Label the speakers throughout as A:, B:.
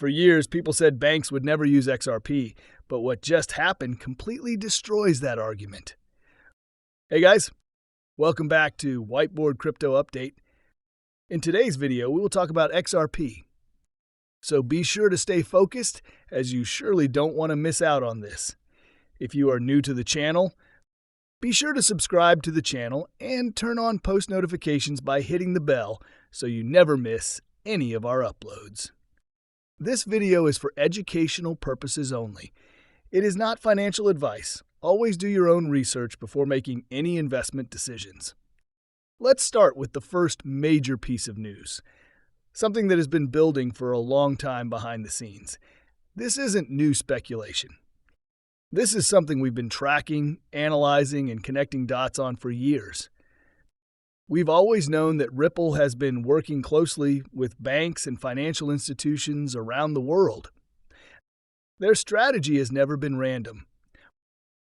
A: For years, people said banks would never use XRP, but what just happened completely destroys that argument. Hey guys, welcome back to Whiteboard Crypto Update. In today's video, we will talk about XRP. So be sure to stay focused, as you surely don't want to miss out on this. If you are new to the channel, be sure to subscribe to the channel and turn on post notifications by hitting the bell so you never miss any of our uploads. This video is for educational purposes only. It is not financial advice. Always do your own research before making any investment decisions. Let's start with the first major piece of news, something that has been building for a long time behind the scenes. This isn't new speculation. This is something we've been tracking, analyzing, and connecting dots on for years. We've always known that Ripple has been working closely with banks and financial institutions around the world. Their strategy has never been random.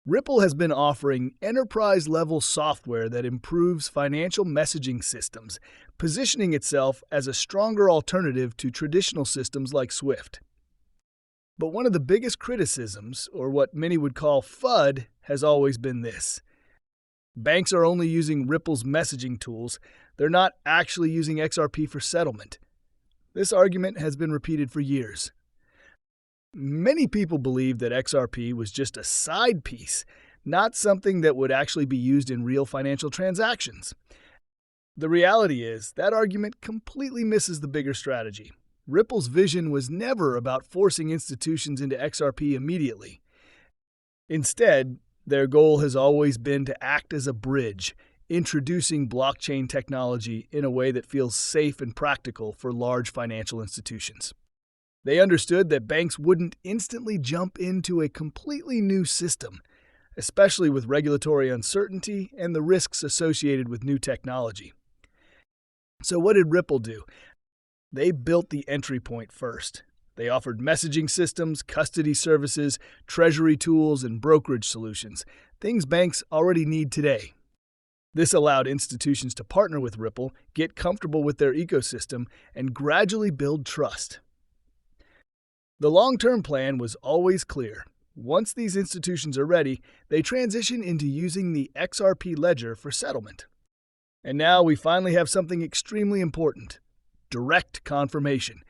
A: Ripple has been offering enterprise-level software that improves financial messaging systems, positioning itself as a stronger alternative to traditional systems like SWIFT. But one of the biggest criticisms, or what many would call FUD, has always been this. Banks are only using Ripple's messaging tools. They're not actually using XRP for settlement. This argument has been repeated for years. Many people believe that XRP was just a side piece, not something that would actually be used in real financial transactions. The reality is that argument completely misses the bigger strategy. Ripple's vision was never about forcing institutions into XRP immediately. Instead, their goal has always been to act as a bridge, introducing blockchain technology in a way that feels safe and practical for large financial institutions. They understood that banks wouldn't instantly jump into a completely new system, especially with regulatory uncertainty and the risks associated with new technology. So what did Ripple do? They built the entry point first. They offered messaging systems, custody services, treasury tools, and brokerage solutions, things banks already need today. This allowed institutions to partner with Ripple, get comfortable with their ecosystem, and gradually build trust. The long-term plan was always clear. Once these institutions are ready, they transition into using the XRP ledger for settlement. And now we finally have something extremely important: direct confirmation.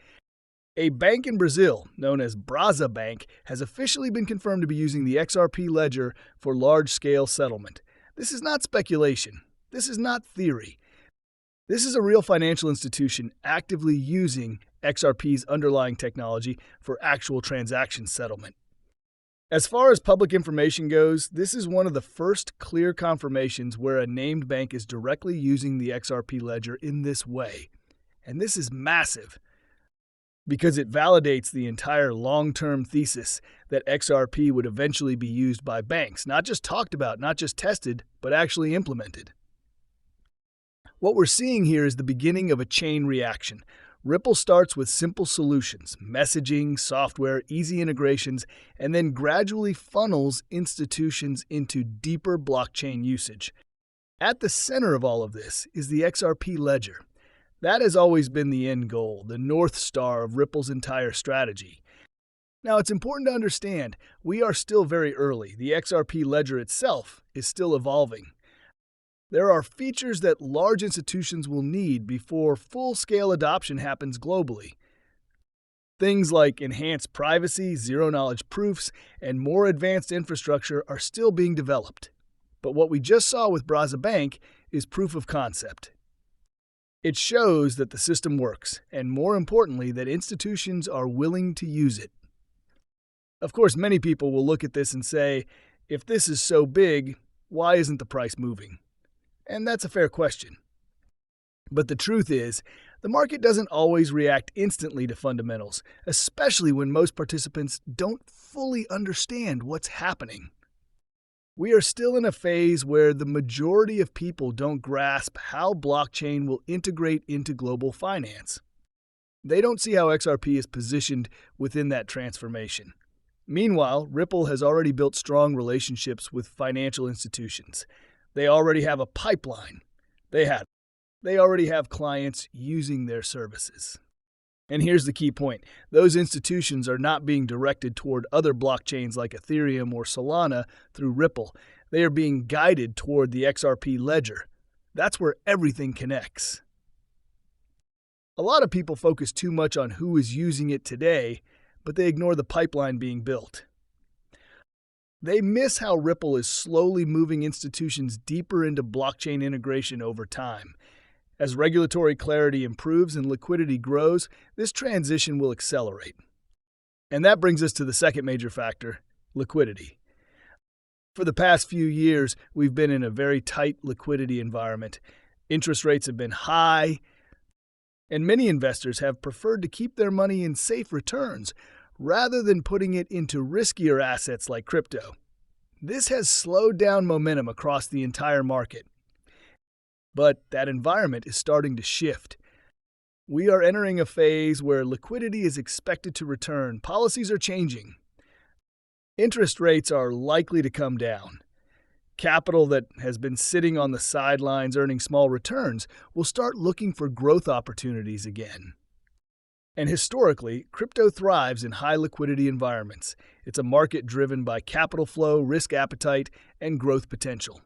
A: A bank in Brazil, known as Braza Bank, has officially been confirmed to be using the XRP ledger for large-scale settlement. This is not speculation. This is not theory. This is a real financial institution actively using XRP's underlying technology for actual transaction settlement. As far as public information goes, this is one of the first clear confirmations where a named bank is directly using the XRP ledger in this way. And this is massive, because it validates the entire long-term thesis that XRP would eventually be used by banks, not just talked about, not just tested, but actually implemented. What we're seeing here is the beginning of a chain reaction. Ripple starts with simple solutions, messaging, software, easy integrations, and then gradually funnels institutions into deeper blockchain usage. At the center of all of this is the XRP ledger. That has always been the end goal, the North Star of Ripple's entire strategy. Now, it's important to understand, we are still very early. The XRP ledger itself is still evolving. There are features that large institutions will need before full-scale adoption happens globally. Things like enhanced privacy, zero-knowledge proofs, and more advanced infrastructure are still being developed. But what we just saw with Braza Bank is proof of concept. It shows that the system works, and more importantly, that institutions are willing to use it. Of course, many people will look at this and say, if this is so big, why isn't the price moving? And that's a fair question. But the truth is, the market doesn't always react instantly to fundamentals, especially when most participants don't fully understand what's happening. We are still in a phase where the majority of people don't grasp how blockchain will integrate into global finance. They don't see how XRP is positioned within that transformation. Meanwhile, Ripple has already built strong relationships with financial institutions. They already have a pipeline. They already have clients using their services. And here's the key point. Those institutions are not being directed toward other blockchains like Ethereum or Solana through Ripple. They are being guided toward the XRP ledger. That's where everything connects. A lot of people focus too much on who is using it today, but they ignore the pipeline being built. They miss how Ripple is slowly moving institutions deeper into blockchain integration over time. As regulatory clarity improves and liquidity grows, this transition will accelerate. And that brings us to the second major factor, liquidity. For the past few years, we've been in a very tight liquidity environment. Interest rates have been high, and many investors have preferred to keep their money in safe returns rather than putting it into riskier assets like crypto. This has slowed down momentum across the entire market. But that environment is starting to shift. We are entering a phase where liquidity is expected to return. Policies are changing. Interest rates are likely to come down. Capital that has been sitting on the sidelines earning small returns will start looking for growth opportunities again. And historically, crypto thrives in high liquidity environments. It's a market driven by capital flow, risk appetite, and growth potential.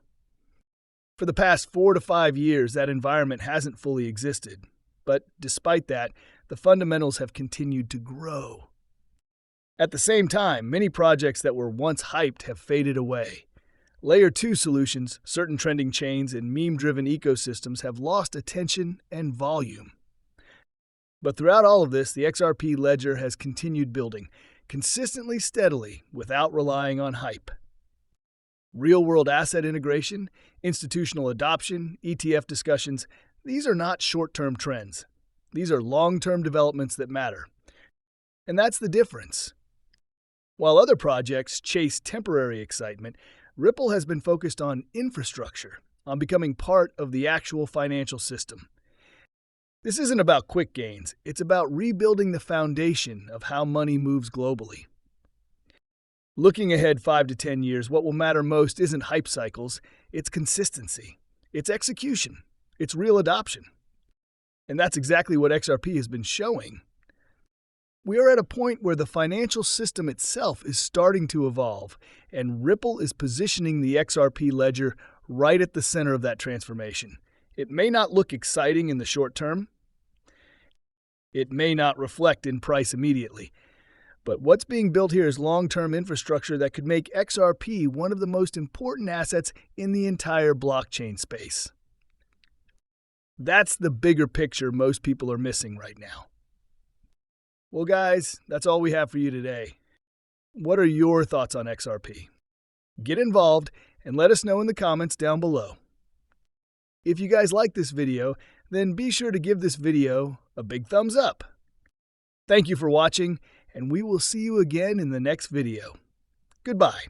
A: For the past 4 to 5 years, that environment hasn't fully existed. But despite that, the fundamentals have continued to grow. At the same time, many projects that were once hyped have faded away. Layer 2 solutions, certain trending chains, and meme-driven ecosystems have lost attention and volume. But throughout all of this, the XRP ledger has continued building, consistently, steadily, without relying on hype. Real-world asset integration, institutional adoption, ETF discussions, these are not short-term trends. These are long-term developments that matter. And that's the difference. While other projects chase temporary excitement, Ripple has been focused on infrastructure, on becoming part of the actual financial system. This isn't about quick gains. It's about rebuilding the foundation of how money moves globally. Looking ahead 5 to 10 years, what will matter most isn't hype cycles, it's consistency, it's execution, it's real adoption. And that's exactly what XRP has been showing. We are at a point where the financial system itself is starting to evolve, and Ripple is positioning the XRP ledger right at the center of that transformation. It may not look exciting in the short term. It may not reflect in price immediately. But what's being built here is long-term infrastructure that could make XRP one of the most important assets in the entire blockchain space. That's the bigger picture most people are missing right now. Well, guys, that's all we have for you today. What are your thoughts on XRP? Get involved and let us know in the comments down below. If you guys like this video, then be sure to give this video a big thumbs up. Thank you for watching, and we will see you again in the next video. Goodbye.